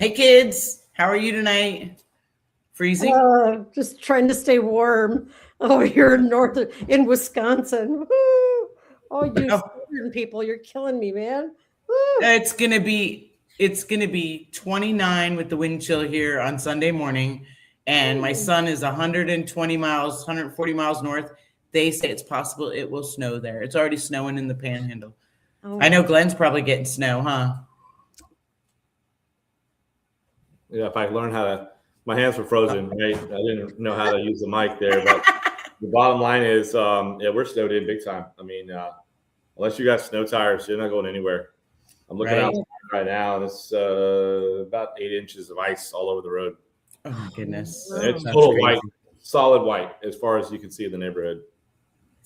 Hey kids, how are you tonight? Freezing? Just trying to stay warm over here in Wisconsin. Woo! Oh, you Oh, southern people, you're killing me, man. Woo! it's gonna be 29 with the wind chill here on Sunday morning, and my son is 120 miles, 140 miles north. They say it's possible it will snow there. It's already snowing in the Panhandle. Oh, I know Glen's probably getting snow, huh? Yeah, if I learned how to, my hands were frozen, right? I didn't know how to use the mic there, but the bottom line is, yeah, we're snowed in big time. I mean, unless you got snow tires, you're not going anywhere. I'm looking Right. outside right now, and it's about 8 inches of ice all over the road. Oh my goodness. Wow. It's That's total crazy. white, solid white, as far as you can see in the neighborhood.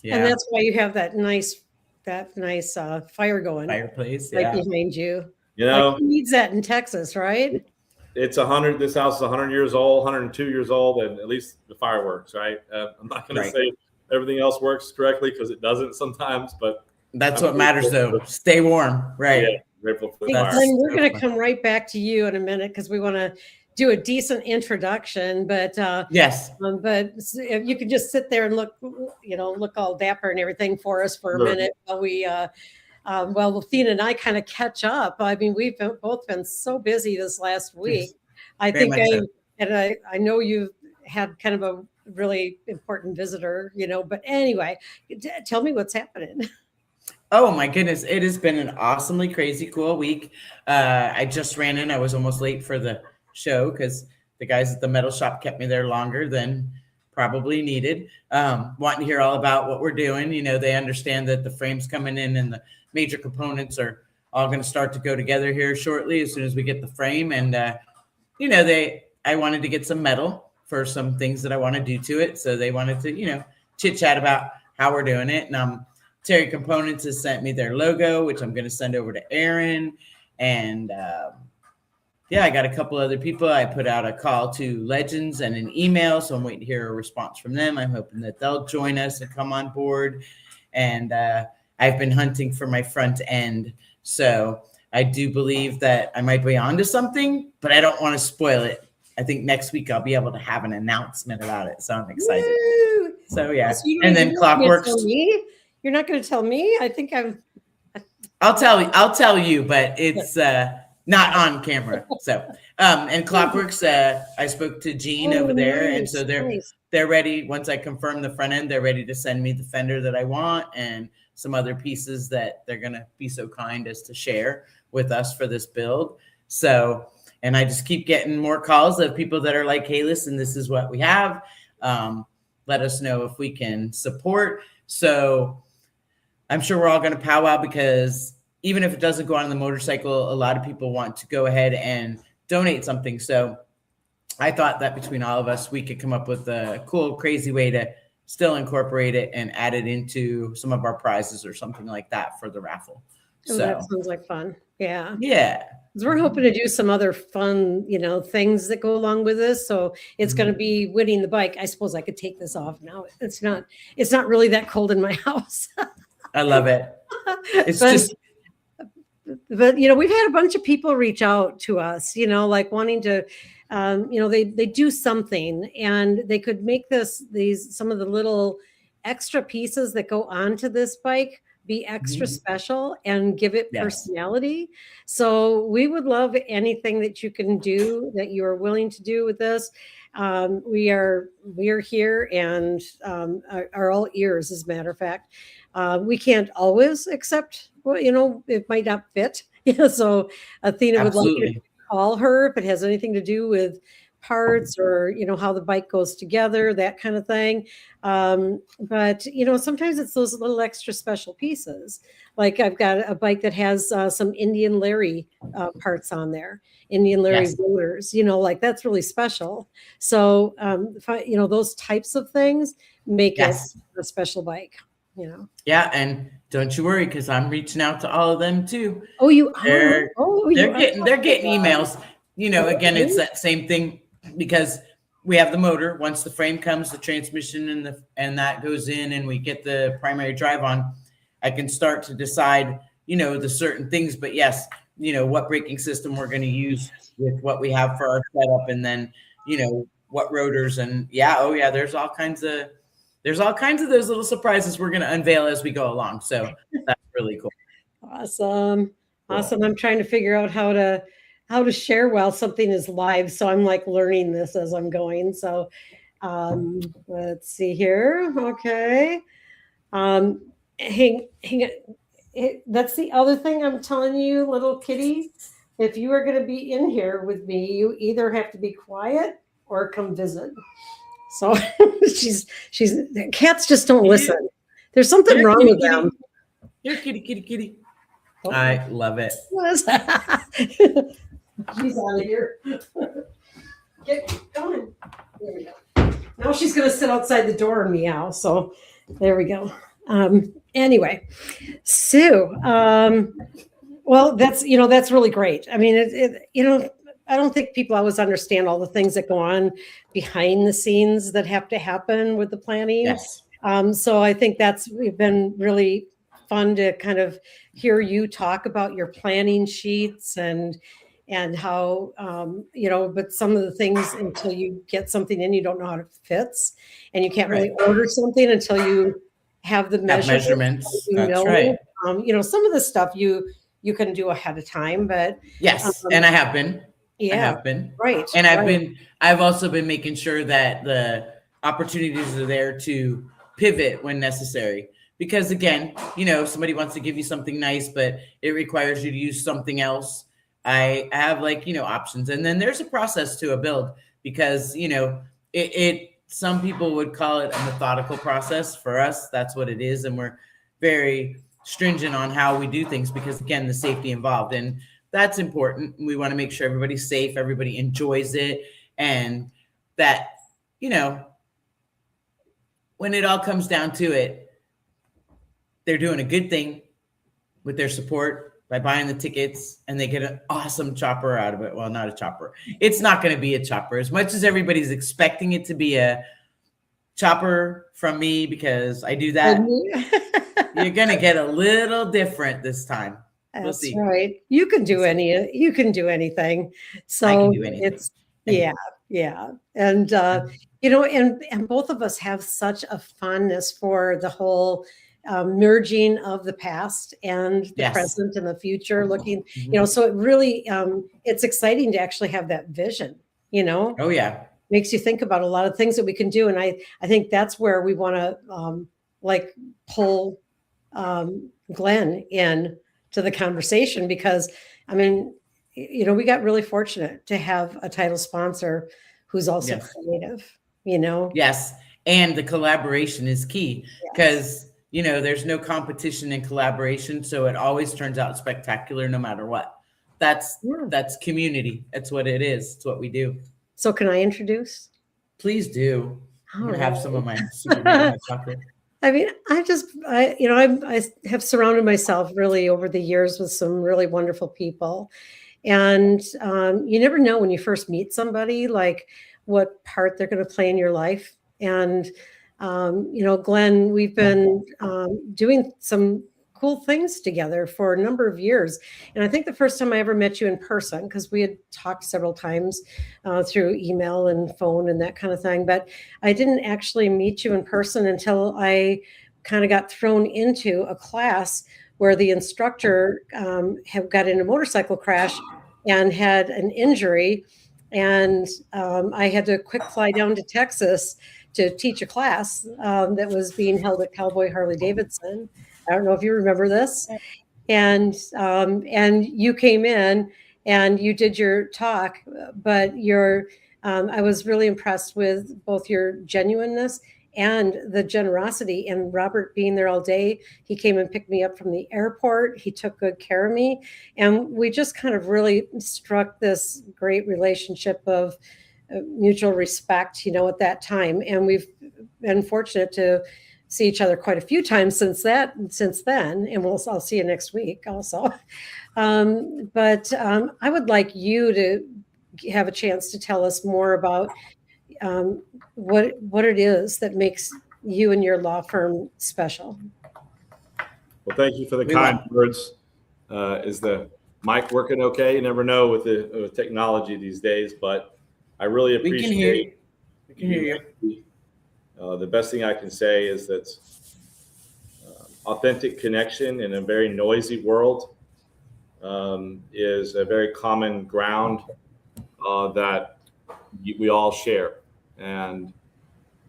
Yeah. And that's why you have that nice fire going Fireplace. right Yeah. behind you. You Like know, who needs that in Texas, right? it's 100. This house is 100 years old, 102 years old, and at least the fireworks, right? I'm not going Right. to say everything else works correctly because it doesn't sometimes, but That's I'm what matters grateful though. Stay warm. Right. Yeah, grateful for the Hey, fire. Glenn, we're so going to fun. come right back to you in a minute because we want to do a decent introduction. But Yes. if you could just sit there and look all dapper and everything for us for a Sure. minute while well, Athena and I kind of catch up. I mean, both been so busy this last week. I Very think much so. I know you've had kind of a really important visitor, but anyway, tell me what's happening. Oh my goodness, it has been an awesomely crazy cool week. I just ran in. I was almost late for the show because the guys at the metal shop kept me there longer than probably needed. Wanting to hear all about what we're doing. They understand that the frame's coming in and the major components are all going to start to go together here shortly as soon as we get the frame. And I wanted to get some metal for some things that I want to do to it. So they wanted to, chit chat about how we're doing it. And Terry Components has sent me their logo, which I'm going to send over to Aaron. And I got a couple other people. I put out a call to Legends and an email. So I'm waiting to hear a response from them. I'm hoping that they'll join us and come on board. And I've been hunting for my front end. So I do believe that I might be onto something, but I don't want to spoil it. I think next week I'll be able to have an announcement about it. So I'm excited. Woo! So yeah. So you And then you're not gonna Clockworks. tell me? You're not going to tell me? I think I'll tell you, but it's not on camera. So and Clockworks, I spoke to Gene over there, and so nice. they're ready. Once I confirm the front end, they're ready to send me the fender that I want and some other pieces that they're gonna be so kind as to share with us for this build. So, and I just keep getting more calls of people that are like, hey, listen, this is what we have. Let us know if we can support. So I'm sure we're all going to powwow because even if it doesn't go on the motorcycle, a lot of people want to go ahead and donate something. So I thought that between all of us, we could come up with a cool, crazy way to still incorporate it and add it into some of our prizes or something like that for the raffle. Oh, that sounds like fun. Yeah. Yeah. 'Cause we're hoping to do some other fun, things that go along with this. So it's going to be winning the bike. I suppose I could take this off now. It's not really that cold in my house. I love it. It's but we've had a bunch of people reach out to us, like wanting to, they do something and they could make some of the little extra pieces that go onto this bike be extra special and give it personality. So we would love anything that you can do that you are willing to do with this. We are here and are all ears, as a matter of fact. We can't always accept, it might not fit. So Athena would like you to call her if it has anything to do with parts or, how the bike goes together, that kind of thing. But, sometimes it's those little extra special pieces. Like I've got a bike that has some Indian Larry parts on there, Indian Larry motors, like that's really special. So, those types of things make it a special bike. Yeah, and don't you worry because I'm reaching out to all of them too. Oh, you are? They're getting Wow. emails. Again, it's that same thing because we have the motor. Once the frame comes, the transmission and that goes in, and we get the primary drive on. I can start to decide, the certain things. But yes, what braking system we're going to use with what we have for our setup, and then what rotors, and there's all kinds of those little surprises we're going to unveil as we go along. So that's really cool. Awesome. I'm trying to figure out how to share while something is live, so I'm like learning this as I'm going. So let's see here. Okay. Hang on. That's the other thing I'm telling you, little kitty. If you are going to be in here with me, you either have to be quiet or come visit. So she's cats just don't listen. There's something wrong with them. Here, kitty. Oh. I love it. She's out of here. Get going. There we go. Now she's going to sit outside the door and meow. So there we go. Anyway, Sue. Well, that's really great. I mean, I don't think people always understand all the things that go on behind the scenes that have to happen with the planning. Yes. So I think that's been really fun to kind of hear you talk about your planning sheets and how, but some of the things until you get something in, you don't know how it fits, and you can't really order something until you have the measurements. That's right. Some of the stuff you can do ahead of time, but yes, and I have been. Yeah, I have been. Right. And I've also been making sure that the opportunities are there to pivot when necessary. Because again, somebody wants to give you something nice, but it requires you to use something else. I have options. And then there's a process to a build, because, some people would call it a methodical process. For us, that's what it is. And we're very stringent on how we do things, because again, the safety involved, and that's important. We want to make sure everybody's safe, everybody enjoys it, and that, when it all comes down to it, they're doing a good thing with their support by buying the tickets, and they get an awesome chopper out of it. Well, not a chopper. It's not going to be a chopper as much as everybody's expecting it to be a chopper from me, because I do that. You're going to get a little different this time. We'll see. Right. You can do anything. So I can do anything. It's yeah. And and both of us have such a fondness for the whole merging of the past and the present and the future, looking, so it really it's exciting to actually have that vision, Oh yeah. Makes you think about a lot of things that we can do. And I think that's where we want to pull Glen in to the conversation, because I mean, we got really fortunate to have a title sponsor who's also creative, Yes. And the collaboration is key, because there's no competition in collaboration. So it always turns out spectacular no matter what. That's community. That's what it is. It's what we do. So can I introduce? Please do. I'm gonna have some of my super chocolate. I mean, I have surrounded myself really over the years with some really wonderful people. And you never know when you first meet somebody, like what part they're going to play in your life. And, Glen, we've been doing some cool things together for a number of years. And I think the first time I ever met you in person, because we had talked several times through email and phone and that kind of thing, but I didn't actually meet you in person until I kind of got thrown into a class where the instructor had got in a motorcycle crash and had an injury. And I had to quick fly down to Texas to teach a class that was being held at Cowboy Harley Davidson. I don't know if you remember this. And you came in and you did your talk, but I was really impressed with both your genuineness and the generosity, and Robert being there all day. He came and picked me up from the airport. He took good care of me. And we just kind of really struck this great relationship of mutual respect, at that time. And we've been fortunate to see each other quite a few times since then. And I'll see you next week also. But I would like you to have a chance to tell us more about what it is that makes you and your law firm special. Well, thank you for the kind words. Is the mic working okay. You never know with the technology these days, but I really We can hear you. We can hear you. The best thing I can say is that authentic connection in a very noisy world is a very common ground that we all share. And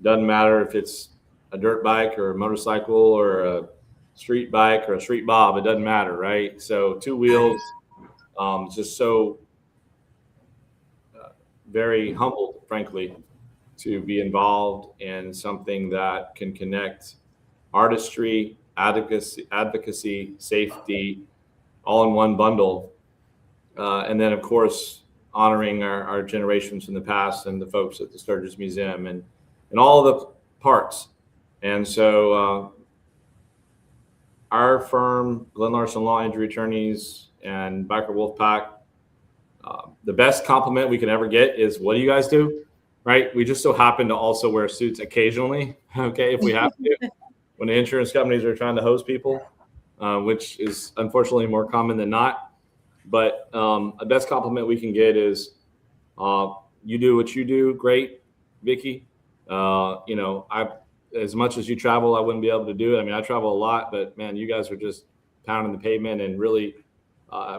doesn't matter if it's a dirt bike or a motorcycle or a street bike or a street bob, it doesn't matter, right? So two wheels, just so very humbled, frankly, to be involved in something that can connect artistry, advocacy, safety, all in one bundle. And then, of course, honoring our generations in the past and the folks at the Sturgis Museum and all the parts. And so our firm, Glen, Larson Law Injury Attorneys and Biker Wolfpack, the best compliment we can ever get is, what do you guys do? Right? We just so happen to also wear suits occasionally, okay, if we have to, when the insurance companies are trying to hose people, which is unfortunately more common than not. But the best compliment we can get is, you do what you do great, Vicki. As much as you travel, I wouldn't be able to do it. I mean, I travel a lot, but man, you guys are just pounding the pavement and really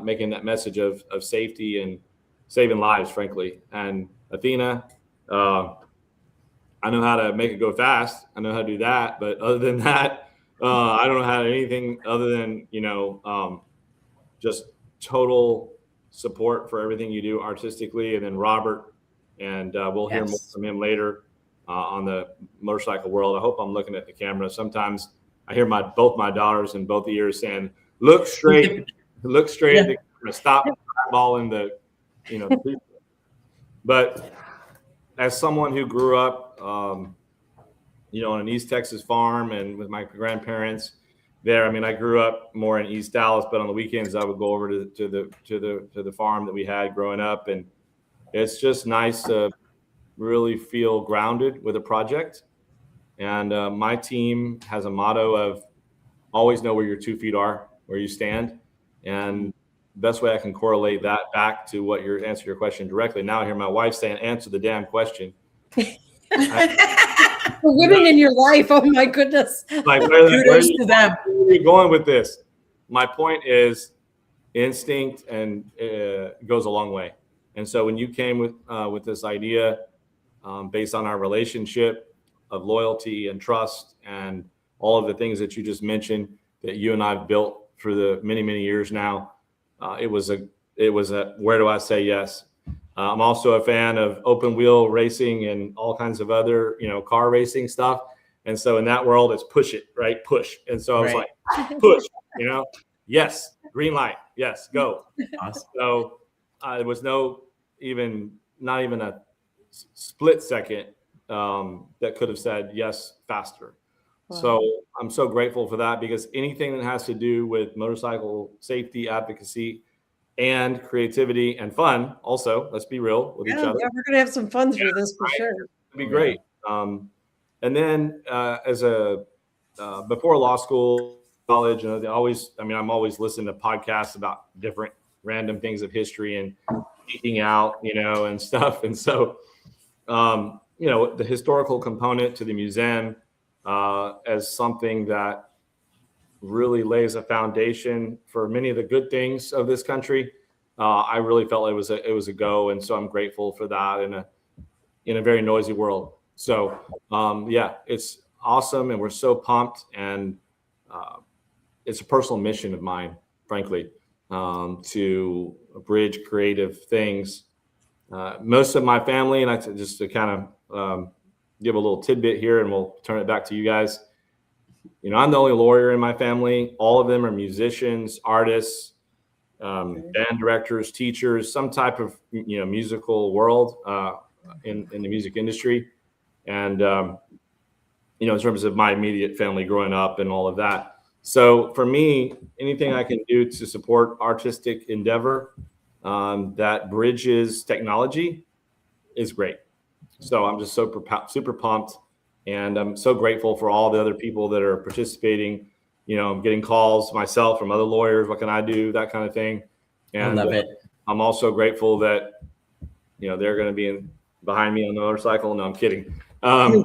making that message of safety and saving lives, frankly. And Athena, I know how to make it go fast. I know how to do that. But other than that, I don't know how to do anything other than, just total support for everything you do artistically. And then Robert, and we'll hear more from him later on the motorcycle world. I hope I'm looking at the camera. Sometimes I hear both my daughters in both ears saying, look straight, look straight at the camera, stop eyeballing the people. But as someone who grew up, on an East Texas farm and with my grandparents there, I mean, I grew up more in East Dallas, but on the weekends I would go over to the farm that we had growing up, and it's just nice to really feel grounded with a project. And my team has a motto of always know where your 2 feet are, where you stand, and the best way I can correlate that back to what you're answering your question directly. Now I hear my wife saying, answer the damn question. The women in your life, oh my goodness. Like, Kudos to them. Where are you going with this? My point is instinct, and goes a long way. And so when you came with this idea based on our relationship of loyalty and trust and all of the things that you just mentioned that you and I've built for the many, many years now, it was a where do I say yes? I'm also a fan of open wheel racing and all kinds of other, car racing stuff. And so in that world, it's push it, right? Push. And so I was like, push, yes, green light. Yes, go. Awesome. So it was not even a split second that could have said yes faster. Wow. So I'm so grateful for that, because anything that has to do with motorcycle safety, advocacy, and creativity and fun, also, let's be real with each other. Yeah, we're gonna have some fun through this for sure. It'd be great. And then before law school, college, I'm always listening to podcasts about different random things of history and geeking out, and stuff. And so, the historical component to the museum as something that really lays a foundation for many of the good things of this country. I really felt it was a go, and so I'm grateful for that in a very noisy world. So it's awesome, and we're so pumped, and it's a personal mission of mine, frankly, to bridge creative things. Most of my family, and just to kind of give a little tidbit here, and we'll turn it back to you guys. I'm the only lawyer in my family. All of them are musicians, artists, band directors, teachers, some type of musical world in the music industry. And in terms of my immediate family growing up and all of that. So for me, anything I can do to support artistic endeavor that bridges technology is great. So I'm just super pumped. And I'm so grateful for all the other people that are participating. I'm getting calls myself from other lawyers. What can I do? That kind of thing. And I love it. I'm also grateful that, they're going to be behind me on the motorcycle. No, I'm kidding. I'm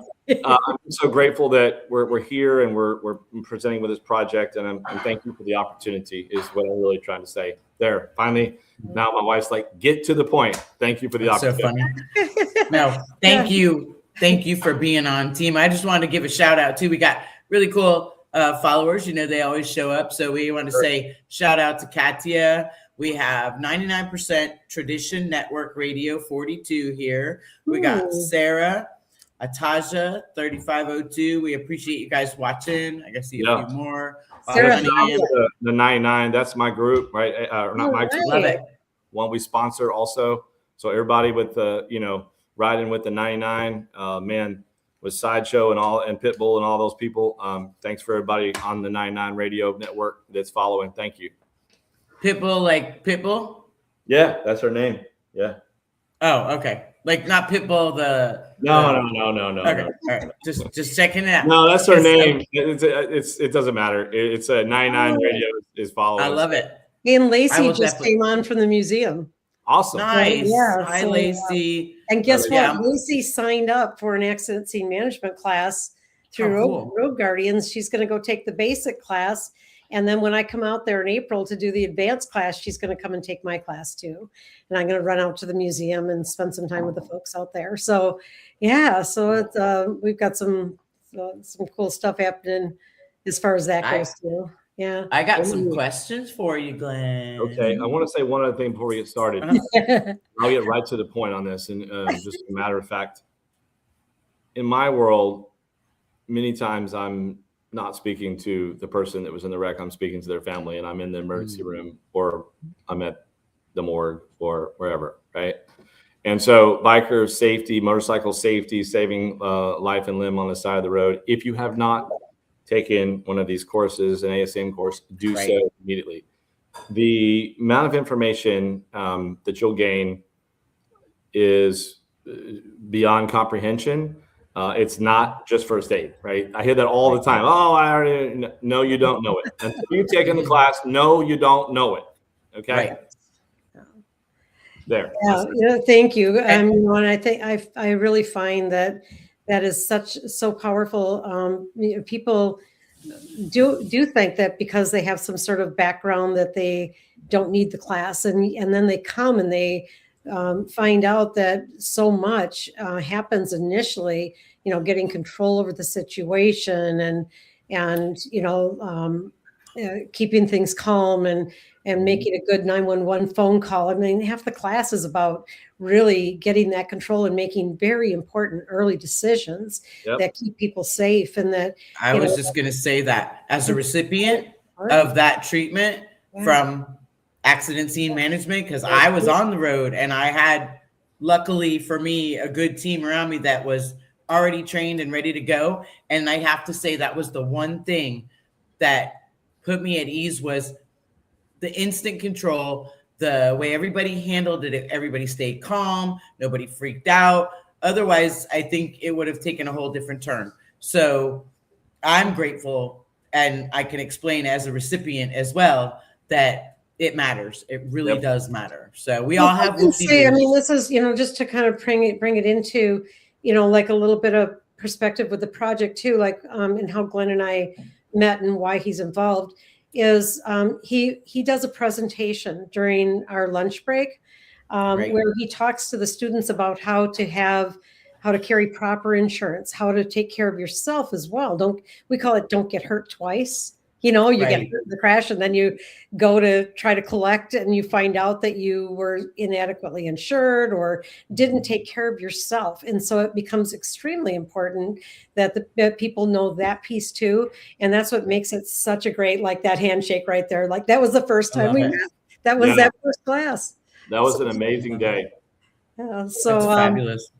so grateful that we're here and we're presenting with this project, and thank you for the opportunity is what I'm really trying to say. There, finally, now my wife's like, get to the point. Thank you for the opportunity. So funny. No, thank you. Thank you for being on team. I just wanted to give a shout out too. We got really cool followers. They always show up. So we want to say shout out to Katya. We have 99% Tradition Network Radio 42 here. We got Sarah, Ataja 3502. We appreciate you guys watching. I guess see a few more. Sarah, the 99. That's my group, right? Not my group. Love it. One we sponsor also. So everybody with the riding with the 99, man, with Sideshow and Pitbull and all those people. Thanks for everybody on the 99 Radio Network that's following. Thank you. Pitbull, like Pitbull? Yeah, that's her name. Yeah. Oh, okay. Like not Pitbull, No. Okay. All right. Just checking it out. No, that's her name. It doesn't matter. It's a 99 Radio is following. I love it. And Lacey just came on from the museum. Awesome. Nice. Yeah. Hi, Lacey. And guess what? Lacey signed up for an accident scene management class through Road Guardians. She's going to go take the basic class. And then when I come out there in April to do the advanced class, she's going to come and take my class too. And I'm going to run out to the museum and spend some time with the folks out there. So, yeah, so we've got some cool stuff happening as far as that goes too. Yeah. I got some questions for you, Glenn. Okay. I want to say one other thing before we get started. I'll get right to the point on this. And just a matter of fact, in my world, many times I'm not speaking to the person that was in the wreck. I'm speaking to their family, and I'm in the emergency room, or I'm at the morgue or wherever, right? And so biker safety, motorcycle safety, saving life and limb on the side of the road. If you have not taken one of these courses, an ASM course, do so immediately. The amount of information that you'll gain is beyond comprehension. It's not just first aid, right? I hear that all the time. Oh, I already know. You don't know it. Until you've taken the class, no, you don't know it. Okay. Right. There. Yeah, thank you. And I think I really find that is so powerful. People do think that because they have some sort of background that they don't need the class, and then they come and they find out that so much happens initially, getting control over the situation and keeping things calm and making a good 911 phone call. I mean, half the class is about really getting that control and making very important early decisions that keep people safe. And that I was just going to say that as a recipient of that treatment from accident scene management, because I was on the road and I had, luckily for me, a good team around me that was already trained and ready to go. And I have to say that was the one thing that put me at ease was the instant control, the way everybody handled it. Everybody stayed calm. Nobody freaked out. Otherwise, I think it would have taken a whole different turn. So I'm grateful, and I can explain as a recipient as well that it matters. It really does matter. So we all have. This is, just to kind of bring it into, like a little bit of perspective with the project too, like and how Glenn and I met and why he's involved is he does a presentation during our lunch break where he talks to the students about how to carry proper insurance, how to take care of yourself as well. We call it don't get hurt twice. You get hurt in the crash and then you go to try to collect and you find out that you were inadequately insured or didn't take care of yourself. And so it becomes extremely important that people know that piece too. And that's what makes it such a great, like that handshake right there. Like that was the first time we met. That was that first class. That was an amazing day. Yeah. So that's fabulous.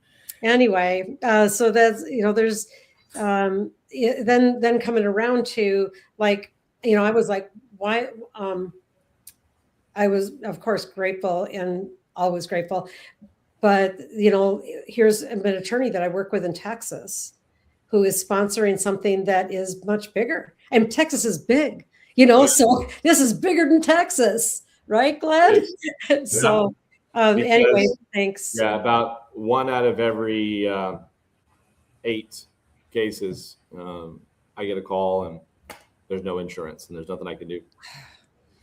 Anyway, so that's, there's, then coming around to like, I was like, why? I was, of course, grateful and always grateful. But, here's an attorney that I work with in Texas who is sponsoring something that is much bigger. And Texas is big, so this is bigger than Texas. right, Glen? So, anyway, Because, thanks. yeah, about 1 out of every 8 cases, I get a call and there's no insurance and there's nothing I can do.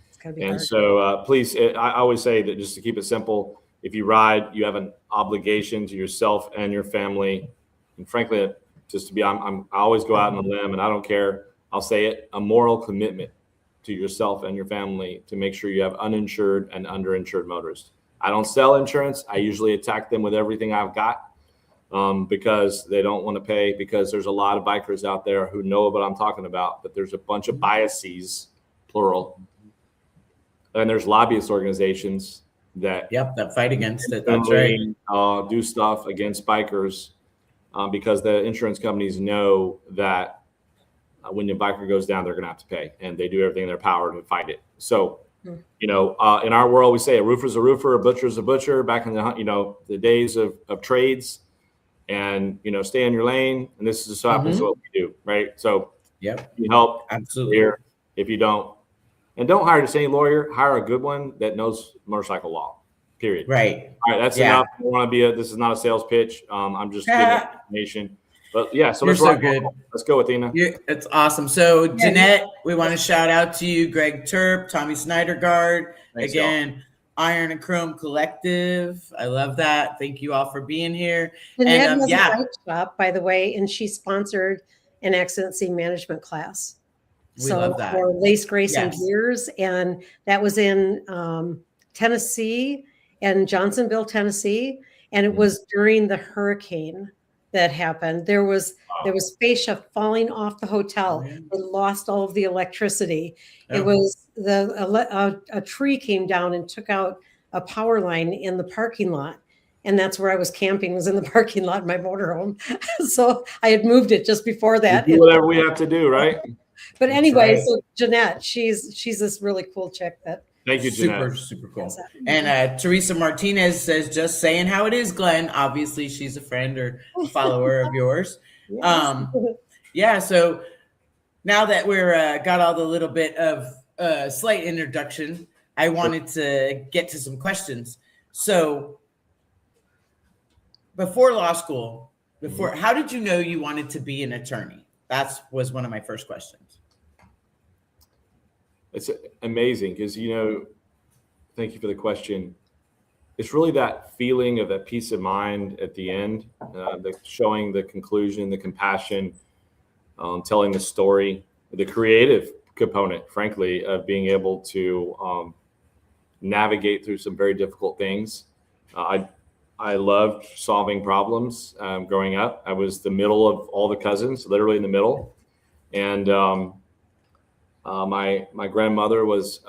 It's gotta be And hard. so please, I always say that just to keep it simple, if you ride, you have an obligation to yourself and your family. And frankly, just to be, I always go out on a limb, and I don't care. I'll say it, a moral commitment to yourself and your family to make sure you have uninsured and underinsured motorists. I don't sell insurance. I usually attack them with everything I've got because they don't want to pay, because there's a lot of bikers out there who know what I'm talking about, but there's a bunch of biases, plural. And there's lobbyist organizations that that fight against it. That's right. Do stuff against bikers because the insurance companies know that when the biker goes down, they're going to have to pay, and they do everything in their power to fight it. So, in our world, we say a roofer's a roofer, a butcher's a butcher. Back in the days of trades, and stay in your lane. And this is just happens what we do, right? So, you help absolutely here. If you don't. And don't hire just any lawyer. Hire a good one that knows motorcycle law. Period. Right. All right. That's enough. I don't want to be this is not a sales pitch. I'm just giving information. But yeah, so let's good. Let's go, Athena. It's awesome. So Jeanette, we want to shout out to you, Greg Terp, Tommy Snydergaard, Thanks, again, y'all. Iron and Chrome Collective. I love that. Thank you all for being here. Jeanette has a bike shop, by the way, and she sponsored an accident scene management class. We love that. For Lace Grace and Gears, and that was in Tennessee and Johnsonville, Tennessee, and it was during the hurricane that happened. There was fascia falling off the hotel. They lost all of the electricity. It was a tree came down and took out a power line in the parking lot. And that's where I was camping, was in the parking lot in my motorhome. So I had moved it just before that. We do whatever we have to do, right? But anyway, so Jeanette, she's this really cool chick that. Thank you, Jeanette. Super cool. And Teresa Martinez says, just saying how it is, Glen. Obviously, she's a friend or a follower of yours. So now that we're got all the little bit of slight introduction, I wanted to get to some questions. So before law school, how did you know you wanted to be an attorney? That was one of my first questions. It's amazing because, thank you for the question. It's really that feeling of that peace of mind at the end, showing the conclusion, the compassion, telling the story, the creative component, frankly, of being able to navigate through some very difficult things. I loved solving problems growing up. I was the middle of all the cousins, literally in the middle. And my grandmother was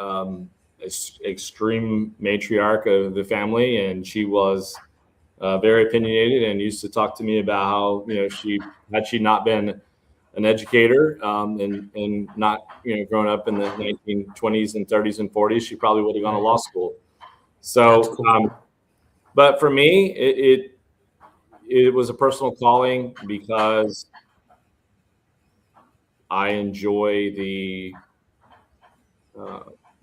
extreme matriarch of the family, and she was very opinionated and used to talk to me about how, she not been an educator and not, growing up in the 1920s and 30s and 40s, she probably would have gone to law school. So, cool. But for me, it was a personal calling because I enjoy the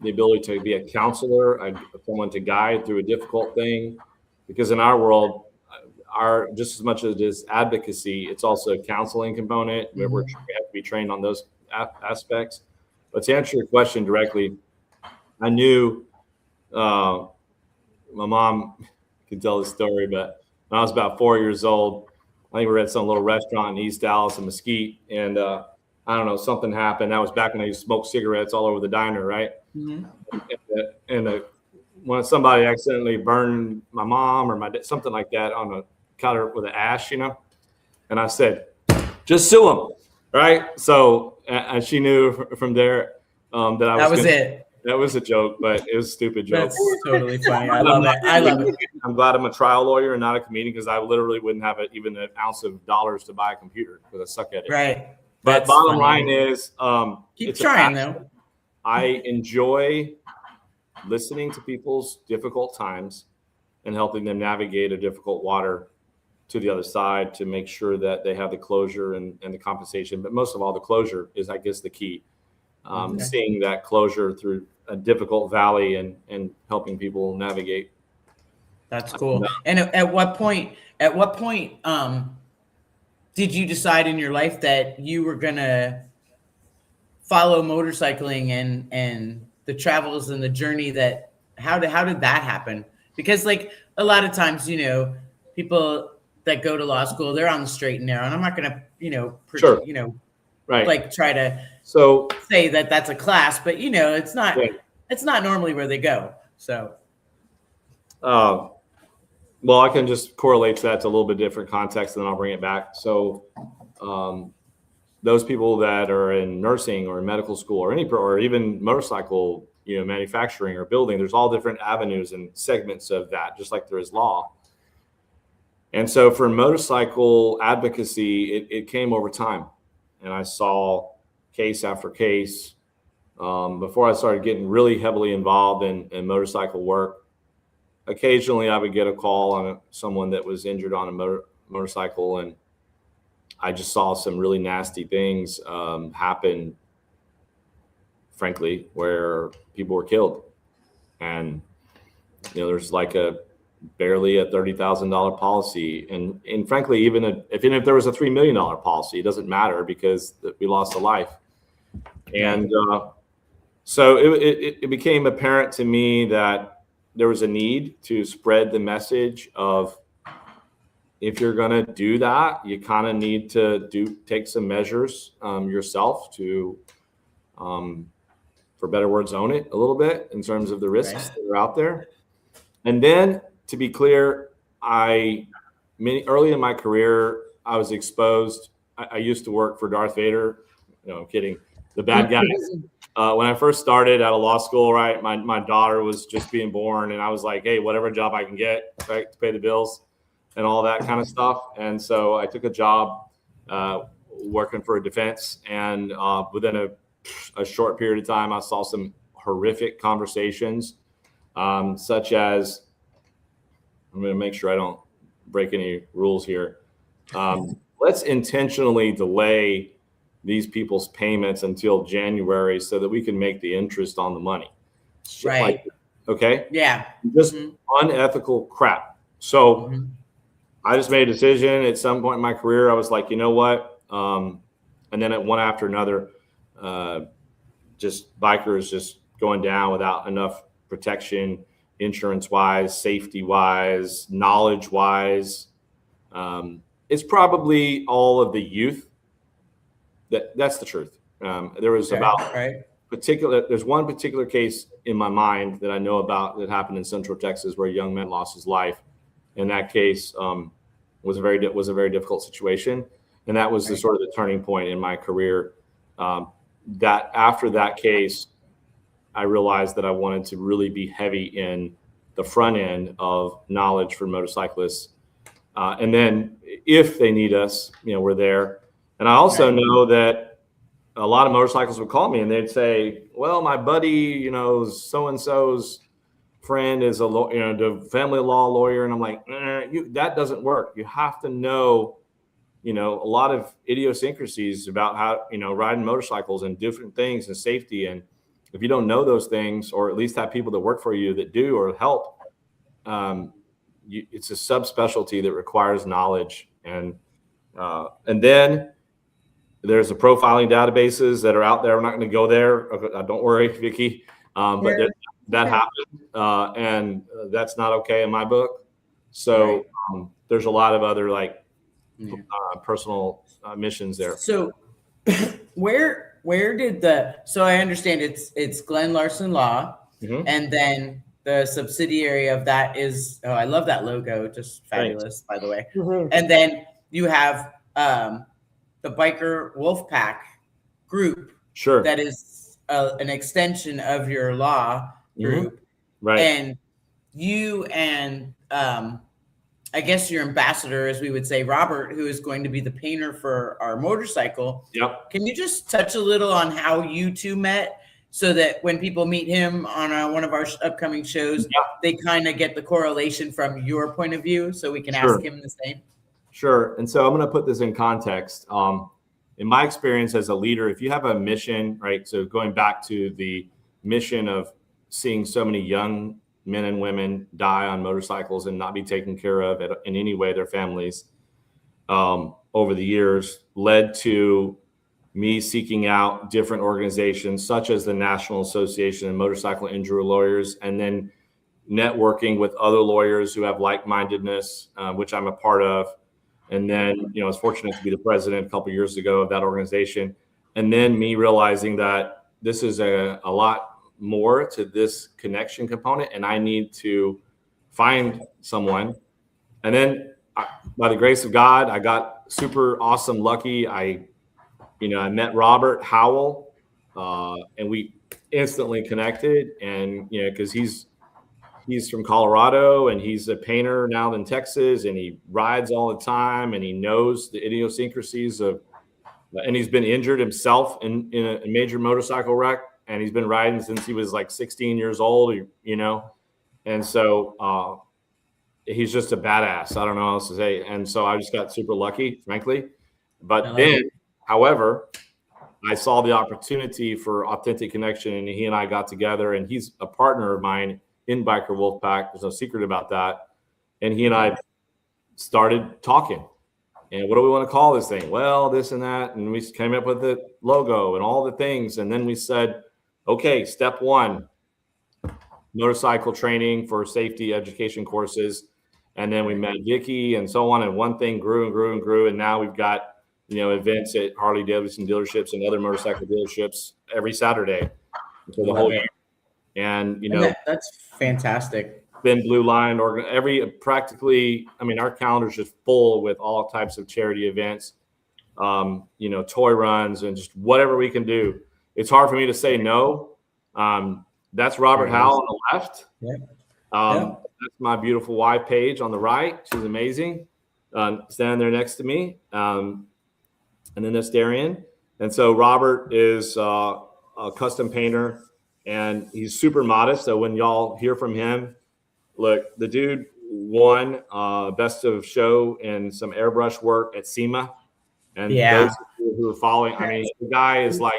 ability to be a counselor, someone to guide through a difficult thing. Because in our world, just as much as it is advocacy, it's also a counseling component where we have to be trained on those aspects. But to answer your question directly, I knew my mom can tell the story, but when I was about 4 years old, I think we were at some little restaurant in East Dallas in Mesquite, and I don't know, something happened. That was back when I used to smoke cigarettes all over the diner, right? And when somebody accidentally burned my mom or my dad, something like that on a cutter with an ash, and I said, just sue them, right? So and she knew from there that was it. That was a joke, but it was a stupid joke. That's totally funny. I love it. I love it. I'm glad I'm a trial lawyer and not a comedian, because I literally wouldn't have even an ounce of dollars to buy a computer because I suck at it. Right. But bottom line is, keep trying though. I enjoy listening to people's difficult times and helping them navigate a difficult water to the other side to make sure that they have the closure and the compensation. But most of all, the closure is, I guess, the key. Seeing that closure through a difficult valley and helping people navigate. That's cool. And at what point, did you decide in your life that you were gonna follow motorcycling and the travels and the journey that, how did that happen? Because like a lot of times, people that go to law school, they're on the straight and narrow, and I'm not gonna, Sure. Right. like try to say that that's a class, but it's not, it's not normally where they go. So, well, I can just correlate that to a little bit different context, and then I'll bring it back. So, those people that are in nursing or in medical school or even motorcycle, manufacturing or building, there's all different avenues and segments of that, just like there is law. And so for motorcycle advocacy, it came over time, and I saw case after case. Before I started getting really heavily involved in motorcycle work, occasionally I would get a call on someone that was injured on a motorcycle, and I just saw some really nasty things happen, frankly, where people were killed. And, there's like barely a $30,000 policy. And frankly, even if there was a $3 million policy, it doesn't matter because we lost a life. And so it became apparent to me that there was a need to spread the message of, if you're going to do that, you kind of need to take some measures yourself to, for better words, own it a little bit in terms of the risks that are out there. And then, to be clear, early in my career, I was exposed. I used to work for Darth Vader. No, I'm kidding. The bad guys. When I first started out of law school, right, my daughter was just being born, and I was like, hey, whatever job I can get, right, to pay the bills and all that kind of stuff. And so I took a job working for a defense, and within a short period of time, I saw some horrific conversations, such as, I'm going to make sure I don't break any rules here. Let's intentionally delay these people's payments until January so that we can make the interest on the money. Right. Okay. Yeah. Just unethical crap. So I just made a decision at some point in my career. I was like, you know what? And then at one after another, just bikers just going down without enough protection, insurance wise, safety wise, knowledge wise. It's probably all of the youth. That's the truth. There was there's one particular case in my mind that I know about that happened in Central Texas where a young man lost his life. And that case was a very difficult situation. And that was the sort of the turning point in my career. That after that case, I realized that I wanted to really be heavy in the front end of knowledge for motorcyclists. And then if they need us, we're there. And I also know that a lot of motorcyclists would call me and they'd say, well, my buddy, so-and-so's friend is the family law lawyer. And I'm like, that doesn't work. You have to know, a lot of idiosyncrasies about how, riding motorcycles and different things and safety. And if you don't know those things, or at least have people that work for you that do or help, it's a subspecialty that requires knowledge. And then there's the profiling databases that are out there. I'm not going to go there. Don't worry, Vicki. But that happened, and that's not okay in my book. So there's a lot of other personal missions there. So where did so I understand it's Glen Larson Law, and then the subsidiary of that is, I love that logo, just fabulous, by the way. And then you have the Biker Wolfpack group, that is an extension of your law group, right? And you and I guess your ambassador, as we would say, Robert, who is going to be the painter for our motorcycle. Yep. Can you just touch a little on how you two met, so that when people meet him on one of our upcoming shows, they kind of get the correlation from your point of view, so we can ask him the same? Sure. And so I'm going to put this in context. In my experience as a leader, if you have a mission, right? So going back to the mission of seeing so many young men and women die on motorcycles and not be taken care of in any way, their families, over the years, led to me seeking out different organizations such as the National Association of Motorcycle Injury Lawyers, and then networking with other lawyers who have like-mindedness, which I'm a part of. And then, I was fortunate to be the president a couple of years ago of that organization. And then me realizing that this is a lot more to this connection component, and I need to find someone. And then by the grace of God, I got super awesome lucky. I met Robert Howell, and we instantly connected. And because he's from Colorado, and he's a painter now in Texas, and he rides all the time, and he knows the idiosyncrasies and he's been injured himself in a major motorcycle wreck, and he's been riding since he was like 16 years old, and so he's just a badass. I don't know what else to say. And so I just got super lucky, frankly. But then, however, I saw the opportunity for authentic connection, and he and I got together, and he's a partner of mine in Biker Wolfpack. There's no secret about that. And he and I started talking. And what do we want to call this thing? Well, this and that. And we came up with the logo and all the things. And then we said, okay, step one, motorcycle training for safety education courses. And then we met Vicki and so on. And one thing grew and grew and grew. And now we've got, events at Harley Davidson dealerships and other motorcycle dealerships every Saturday for the whole year. And, that's fantastic. Thin Blue Line, or practically, our calendar's just full with all types of charity events, toy runs, and just whatever we can do. It's hard for me to say no. That's Robert Howell on the left. That's my beautiful wife, Paige, on the right. She's amazing. Standing there next to me. And then there's Darian. And so Robert is a custom painter, and he's super modest. So when y'all hear from him, look, the dude won best of show in some airbrush work at SEMA. And those who are following, the guy is like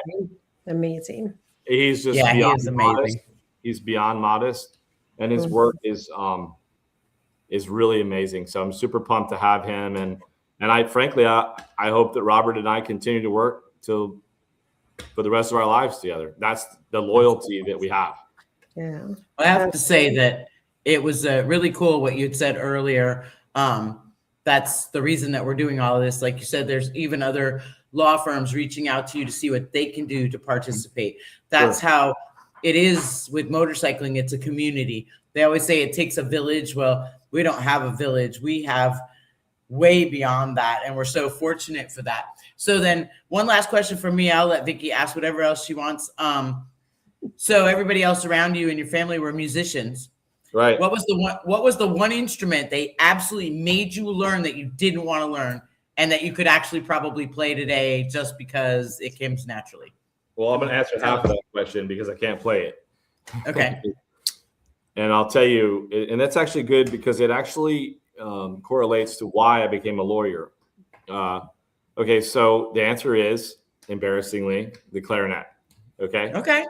amazing. He's just beyond modest. He's beyond modest, and his work is really amazing. So I'm super pumped to have him, and I frankly I hope that Robert and I continue to work for the rest of our lives together. That's the loyalty that we have. Yeah, I have to say that it was really cool what you had said earlier. That's the reason that we're doing all of this. Like you said, there's even other law firms reaching out to you to see what they can do to participate. That's how it is with motorcycling. It's a community. They always say it takes a village. Well, we don't have a village. We have way beyond that, and we're so fortunate for that. So then one last question from me. I'll let Vicki ask whatever else she wants. So everybody else around you and your family were musicians. Right. What was the one instrument they absolutely made you learn that you didn't want to learn, and that you could actually probably play today just because it came naturally? Well, I'm going to answer half of that question because I can't play it. Okay. And I'll tell you, and that's actually good because it actually correlates to why I became a lawyer. Okay, so the answer is, embarrassingly, the clarinet. Okay. Okay.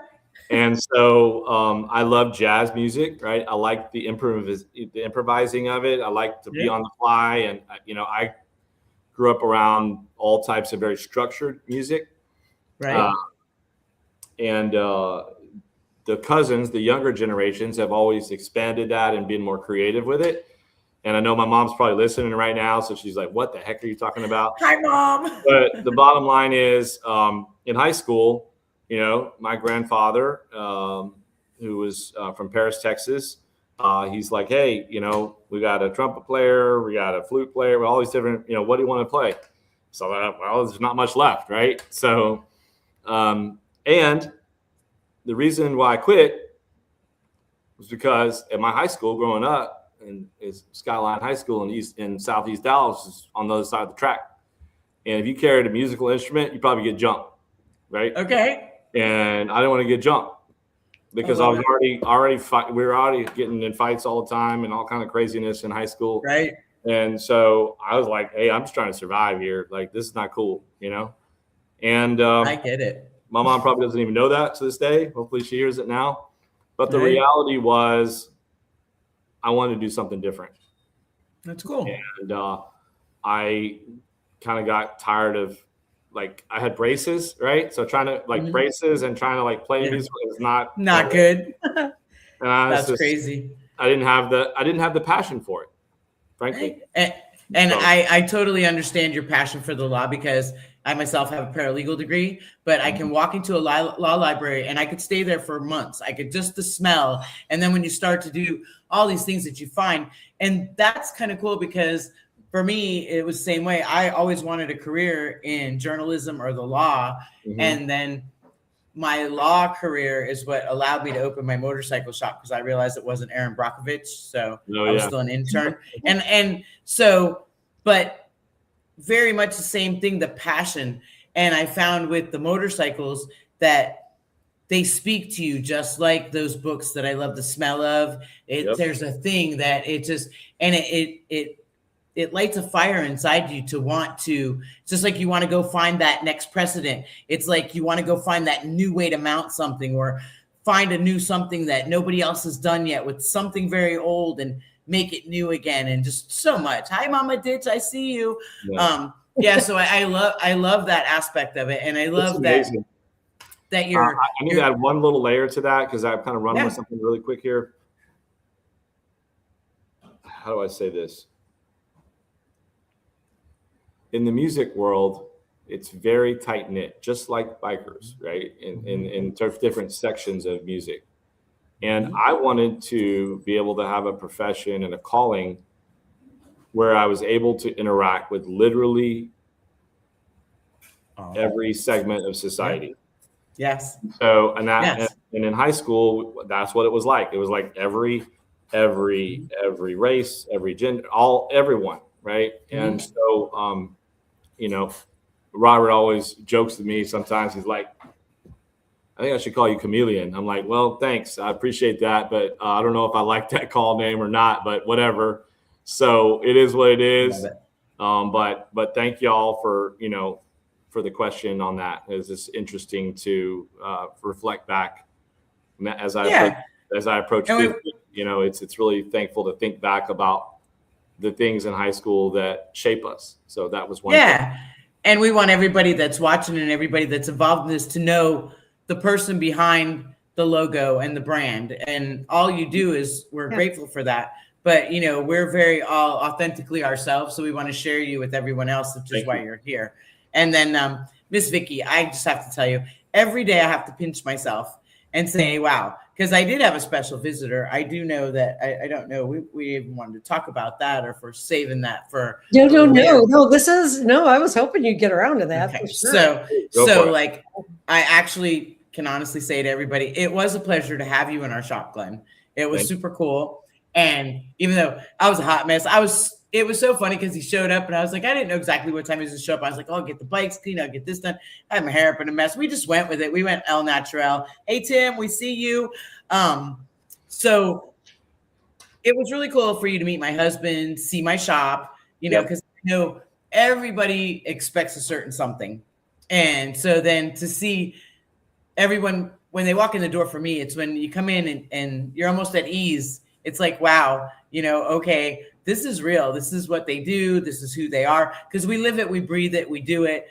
And so I love jazz music, right? I like the improvising of it. I like to be on the fly, and I grew up around all types of very structured music, right? And the cousins, the younger generations, have always expanded that and been more creative with it. And I know my mom's probably listening right now, so she's like, "What the heck are you talking about?" Hi, Mom. But the bottom line is, in high school, my grandfather, who was from Paris, Texas, he's like, "Hey, we got a trumpet player, we got a flute player, all these different, what do you want to play?" So, well, there's not much left, right? So, and the reason why I quit was because at my high school growing up, and is Skyline High School in Southeast Dallas, is on the other side of the track. And if you carried a musical instrument, you probably get jumped, right? Okay. And I didn't want to get jumped because I was we were already getting in fights all the time and all kind of craziness in high school. Right. And so I was like, "Hey, I'm just trying to survive here. Like, this is not cool, And I get it. My mom probably doesn't even know that to this day. Hopefully she hears it now. But the Right. reality was I wanted to do something different. That's cool. And I kind of got tired of, like, I had braces, right? So trying to like braces and trying to like play Yeah. music is not good. And I was That's crazy. I didn't have the passion for it, frankly. And I totally understand your passion for the law, because I myself have a paralegal degree, but I can walk into a law library and I could stay there for months. I could just the smell. And then when you start to do all these things that you find, and that's kind of cool, because for me, it was the same way. I always wanted a career in journalism or the law. And then my law career is what allowed me to open my motorcycle shop, because I realized it wasn't Aaron Brockovich. So I was still an intern. And so, but very much the same thing, the passion. And I found with the motorcycles that they speak to you just like those books that I love the smell of. There's a thing that it just, and it lights a fire inside you to want to, it's just like you want to go find that next precedent. It's like you want to go find that new way to mount something, or find a new something that nobody else has done yet with something very old and make it new again. And just so much. Hi, Mama Ditch, I see you. So I love that aspect of it. And I love that you're. I need to add one little layer to that, because I've kind of run with something really quick here. How do I say this? In the music world, it's very tight knit, just like bikers, right? In different sections of music. And I wanted to be able to have a profession and a calling where I was able to interact with literally every segment of society. Yes. So, and in high school, that's what it was like. It was like every race, every gender, everyone, right? And so, Robert always jokes with me sometimes. He's like, I think I should call you Chameleon. I'm like, well, thanks. I appreciate that. But I don't know if I like that call name or not, but whatever. So it is what it is. But thank y'all for the question on that. It's just interesting to reflect back as I approach 50. It's really thankful to think back about the things in high school that shape us. So that was one thing. And we want everybody that's watching and everybody that's involved in this to know the person behind the logo and the brand. And all you do is, we're grateful for that. But, we're very all authentically ourselves. So we want to share you with everyone else, which is why you're here. And then Miss Vicki, I just have to tell you, every day I have to pinch myself and say, wow, because I did have a special visitor. I do know that, I don't know, we even wanted to talk about that, or for saving that for. No, I was hoping you'd get around to that. Okay. For sure. So like, I actually can honestly say to everybody, it was a pleasure to have you in our shop, Glen. It was super cool. And even though I was a hot mess, it was so funny, because he showed up and I was like, I didn't know exactly what time he was going to show up. I was like, oh, get the bikes clean, I'll get this done. I had my hair up in a mess. We just went with it. We went El Natural. Hey, Tim, we see you. So it was really cool for you to meet my husband, see my shop, because everybody expects a certain something. And so then to see everyone, when they walk in the door for me, it's when you come in and you're almost at ease. It's like, wow, okay, this is real. This is what they do. This is who they are. Because we live it, we breathe it, we do it.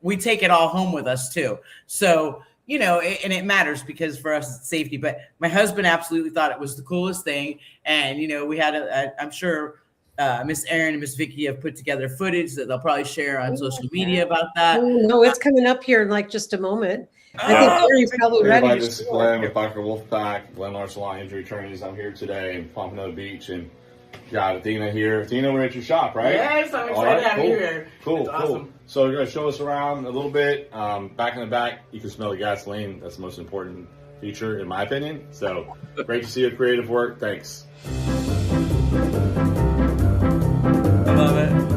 We take it all home with us too. So, and it matters, because for us it's safety. But my husband absolutely thought it was the coolest thing. And, we had I'm sure Miss Erin and Miss Vicki have put together footage that they'll probably share on social media about that. No, it's coming up here in like just a moment. I think Gary's probably ready. This is Glen with Dr. Wolfpack, Glen Larson Law Injury Attorneys. I'm here today in Pompano Beach, and got Athena here. Athena, we're at your shop, right? Yes, I'm excited to have you here. Cool. So you're going to show us around a little bit. Back in the back, you can smell the gasoline. That's the most important feature, in my opinion. So great to see your creative work. Thanks. I love it.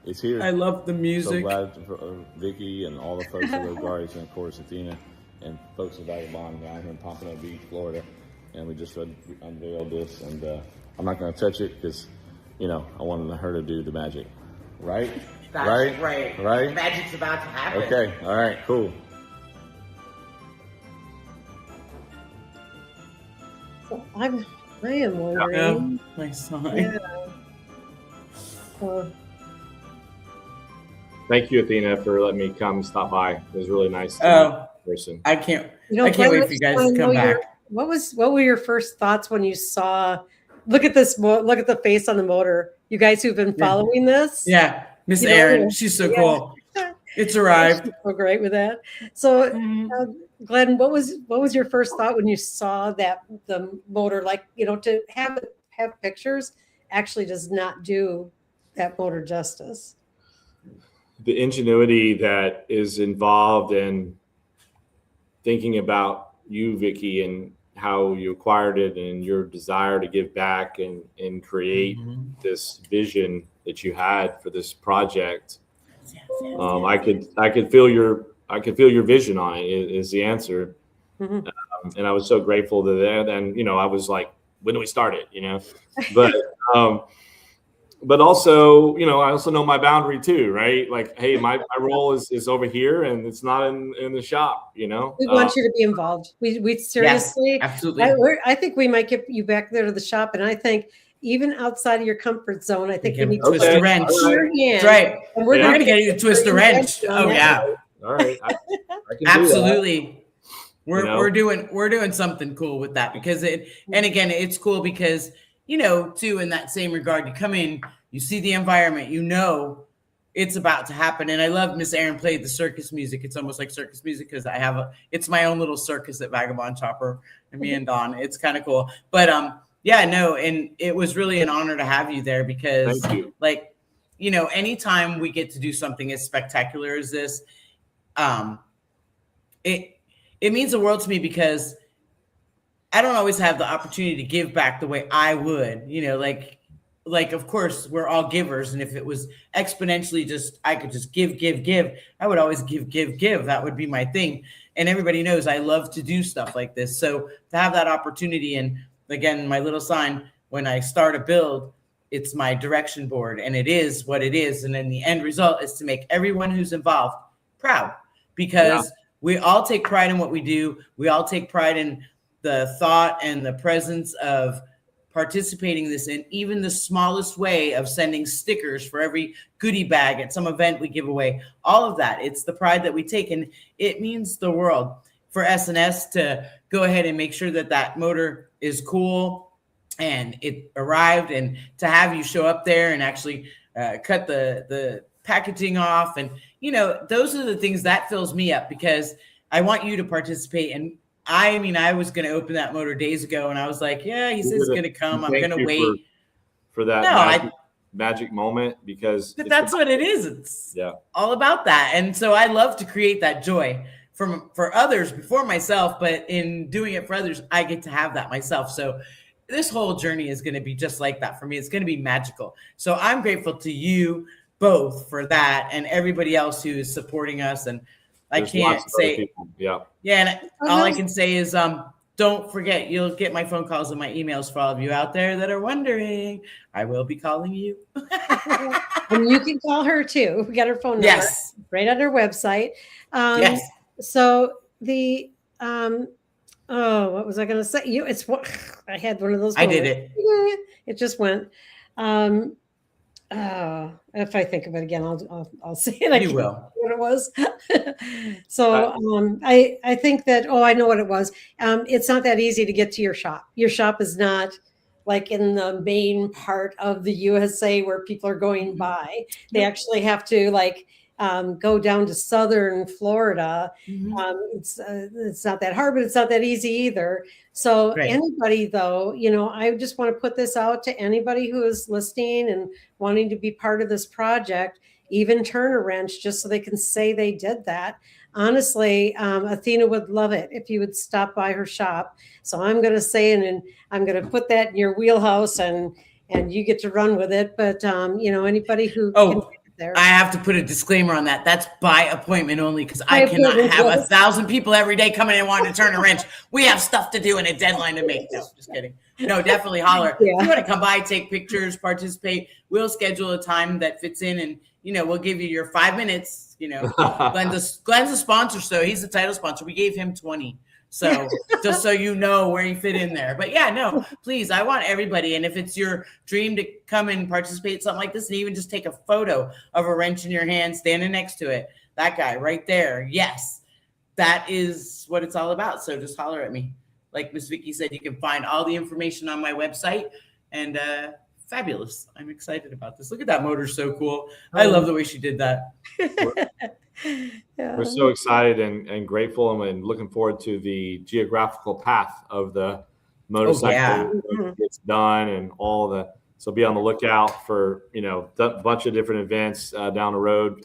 it's here. I love the So music. glad for Vicki and all the folks at Road Guardians, and of course Athena and folks at Vagabond down here in Pompano Beach, Florida. And we just unveiled this, and I'm not going to touch it because, you know, I wanted her to do the magic. Right? That's right? Right? Magic's about to happen. Okay. All right. Cool. So I am wondering. Yeah, my son. Yeah. Thank you, Athena, for letting me come stop by. It was really nice to meet you in person. I can't Glen, wait for you guys to come back. What were your first thoughts when you saw? Look at this! Look at the face on the motor. You guys who've been following this, Yeah, Miss Erin, she's so cool. It's arrived. She's so great with that. So, Glen, what was your first thought when you saw that the motor? Like, you know, to have pictures actually does not do that motor justice. The ingenuity that is involved in thinking about you, Vicki, and how you acquired it and your desire to give back and create this vision that you had for this project. I could feel your vision on it is the answer. And I was so grateful to that. And, you know, I was like, when do we start it? You know, but also, you know, I also know my boundary too, right? Like, hey, my role is over here and it's not in the shop, you know? We want you to be involved. We seriously, yes, absolutely. I think we might get you back there to the shop. And I think even outside of your comfort zone, I think we need to twist a wrench. That's right. And we're going to get you to twist a wrench. Oh yeah. All right. I can absolutely. Do that. We're doing something cool with that because it's cool because, you know, too, in that same regard, you come in, you see the environment, you know, it's about to happen. And I love Miss Erin played the circus music. It's almost like circus music because it's my own little circus at Vagabond Chopper and me and Dawn. It's kind of cool. But yeah, no, and it was really an honor to have you there because, like, you know, anytime we get to do something as spectacular as this, it means the world to me because I don't always have the opportunity to give back the way I would, you know, like, of course, we're all givers. And if it was exponentially I could just give, I would always give. That would be my thing. And everybody knows I love to do stuff like this. So to have that opportunity, and again, my little sign, when I start a build, it's my direction board and it is what it is. And then the end result is to make everyone who's involved proud because we all take pride in what we do. We all take pride in the thought and the presence of participating in this in even the smallest way of sending stickers for every goodie bag at some event we give away, all of that. It's the pride that we take, and it means the world for SNS to go ahead and make sure that that motor is cool and it arrived, and to have you show up there and actually cut the packaging off. And, you know, those are the things that fills me up because I want you to participate. And I mean, I was going to open that motor days ago and I was like, yeah, he says he's going to come. I'm going to wait for that magic moment because but that's what it is. It's all about that. And so I love to create that joy for others before myself, but in doing it for others, I get to have that myself. So this whole journey is going to be just like that for me. It's going to be magical. So I'm grateful to you both for that and everybody else who is supporting us. And I can't say, and all I can say is, don't forget, you'll get my phone calls and my emails for all of you out there that are wondering. I will be calling you. And you can call her too. We got her phone number right on her website. So the, what was I going to say? I had one of those. I did it. It just went. If I think of it again, I'll say it. You will. What it was. So I think that, I know what it was. It's not that easy to get to your shop. Your shop is not like in the main part of the USA where people are going by. They actually have to go down to southern Florida. It's not that hard, but it's not that easy either. So anybody though, I just want to put this out to anybody who is listening and wanting to be part of this project, even turn a wrench just so they can say they did that. Honestly, Athena would love it if you would stop by her shop. So I'm going to say, and I'm going to put that in your wheelhouse and you get to run with it. But, anybody who there. I have to put a disclaimer on that. That's by appointment only because I By cannot appointment, have yes. 1,000 people every day coming in wanting to turn a wrench. We have stuff to do and a deadline to make. No, just kidding. No, definitely holler. Yeah. If you want to come by, take pictures, participate, we'll schedule a time that fits in, and we'll give you your 5 minutes. Glenn's a sponsor, so he's the title sponsor. We gave him 20. So just so you know where you fit in there. But yeah, no, please, I want everybody. And if it's your dream to come and participate in something like this, and even just take a photo of a wrench in your hand, standing next to it, that guy right there. Yes, that is what it's all about. So just holler at me. Like Miss Vicki said, you can find all the information on my website. And fabulous. I'm excited about this. Look at that motor. So cool. I love the way she did that. Yeah. We're so excited and grateful and looking forward to the geographical path of the motorcycle when it gets done and so be on the lookout for, a bunch of different events down the road.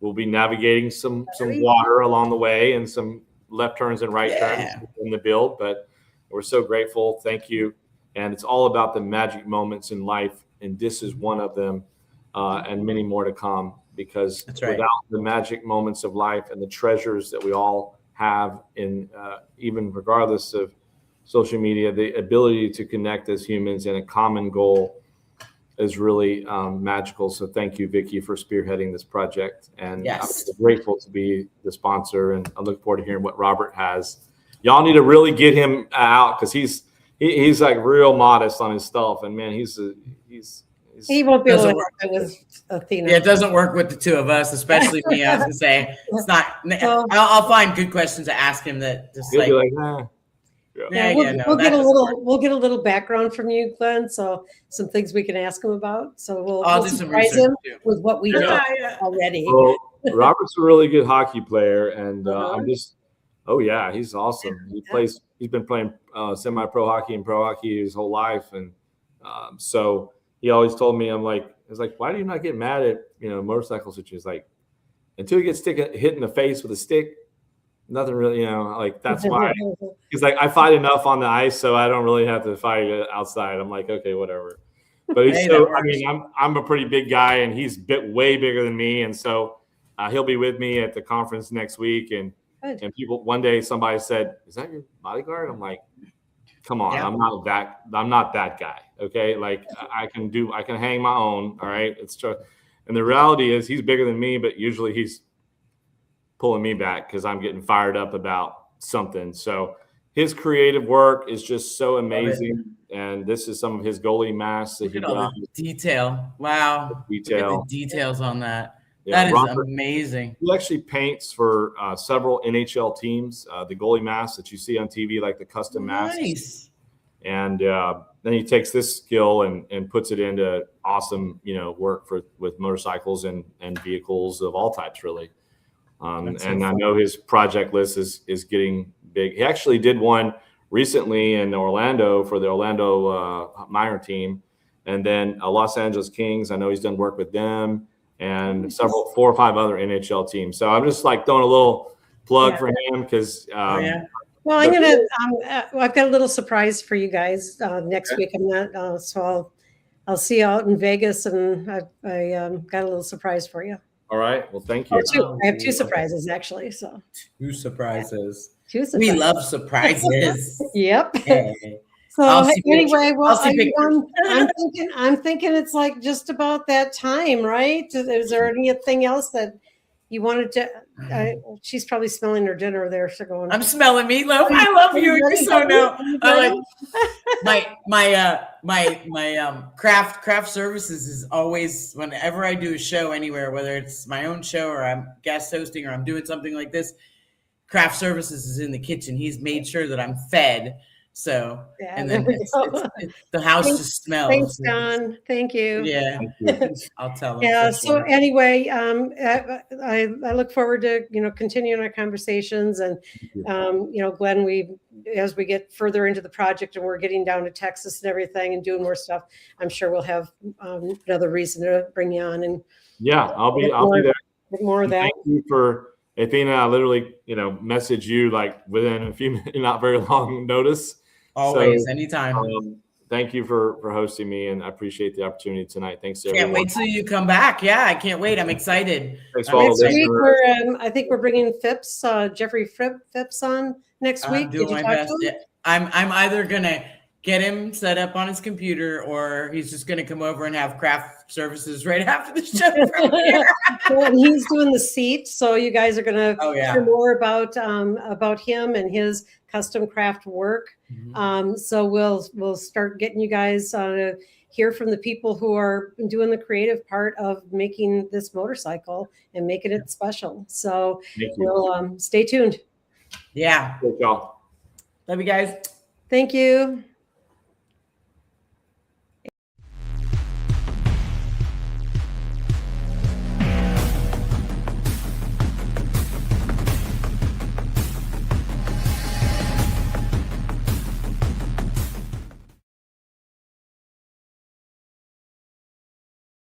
We'll be navigating some water along the way and some left turns and right turns in the build, but we're so grateful. Thank you. And it's all about the magic moments in life. And this is one of them and many more to come. Because without the magic moments of life and the treasures that we all have in even regardless of social media, the ability to connect as humans in a common goal is really magical. So thank you, Vicki, for spearheading this project. And I'm grateful to be the sponsor. And I look forward to hearing what Robert has. Y'all need to really get him out because he's like real modest on his stuff. And man, he won't be able to work with Athena. Yeah, it doesn't work with the two of us, especially me. I was gonna say it's not. I'll find good questions to ask him that just we'll get a little background from you, Glenn. So some things we can ask him about. So we'll surprise him with what we know already. Well, Robert's a really good hockey player, and he's awesome. He's been playing semi-pro hockey and pro hockey his whole life, and so. He always told me, why do you not get mad at, motorcycle situations? Like, until you get hit in the face with a stick, nothing really, that's why. He's like, I fight enough on the ice, so I don't really have to fight outside. I'm like, okay, whatever. But I'm a pretty big guy, and he's way bigger than me. And so he'll be with me at the conference next week. And one day somebody said, is that your bodyguard? I'm like, come on, I'm not that guy. Okay. Like I can hang my own. All right. It's true. And the reality is he's bigger than me, but usually he's pulling me back because I'm getting fired up about something. So his creative work is just so amazing. And this is some of his goalie masks that he got. Detail. Wow. Look at the details on that. Yeah, that is amazing. He actually paints for several NHL teams, the goalie masks that you see on TV, like the custom masks. Nice. And then he takes this skill and puts it into awesome, work with motorcycles and vehicles of all types, really. And I know his project list is getting big. He actually did one recently in Orlando for the Orlando minor team, and then Los Angeles Kings. I know he's done work with them. And 4 or 5 other NHL teams. So I'm just like throwing a little plug for him because. Well, I've got a little surprise for you guys next week. I'm not, so I'll see you out in Vegas, and I got a little surprise for you. All right. Well, thank you. I have 2 surprises actually. So 2 surprises. 2 surprises. We love surprises. Yep. Hey. So anyway, I'm thinking it's like just about that time, right? Is there anything else that you wanted to? She's probably smelling her dinner there. So going. I'm smelling meatloaf. I love you. You're so no. My craft services is always whenever I do a show anywhere, whether it's my own show or I'm guest hosting or I'm doing something like this. Craft services is in the kitchen. He's made sure that I'm fed. So, and then the house just smells. Thanks, John. Thank you. Yeah, I'll tell him. Yeah. So anyway, I look forward to continuing our conversations, and Glenn, as we get further into the project and we're getting down to Texas and everything and doing more stuff, I'm sure we'll have another reason to bring you on. And I'll be there. More of that. Thank you for Athena. I literally message you like within a few minutes, not very long notice. Always, anytime. thank you for hosting me, and I appreciate the opportunity tonight. Thanks to Can't everyone. wait till you come back. Yeah, I can't wait. I'm excited. Thanks I'm for all the Next week, listeners. I think we're bringing Phipps, Jeffrey Phipps on next week. I'm doing my best. Yeah. I'm either gonna get him set up on his computer, or he's just gonna come over and have craft services right after the show from here. Well, he's doing the seat, so you guys are going to Oh, yeah. hear more about him and his custom craft work. Mhm. So we'll start getting you guys to hear from the people who are doing the creative part of making this motorcycle and making it special. So Thank you. we'll stay tuned. Yeah. Thank y'all. Love you guys. Thank you.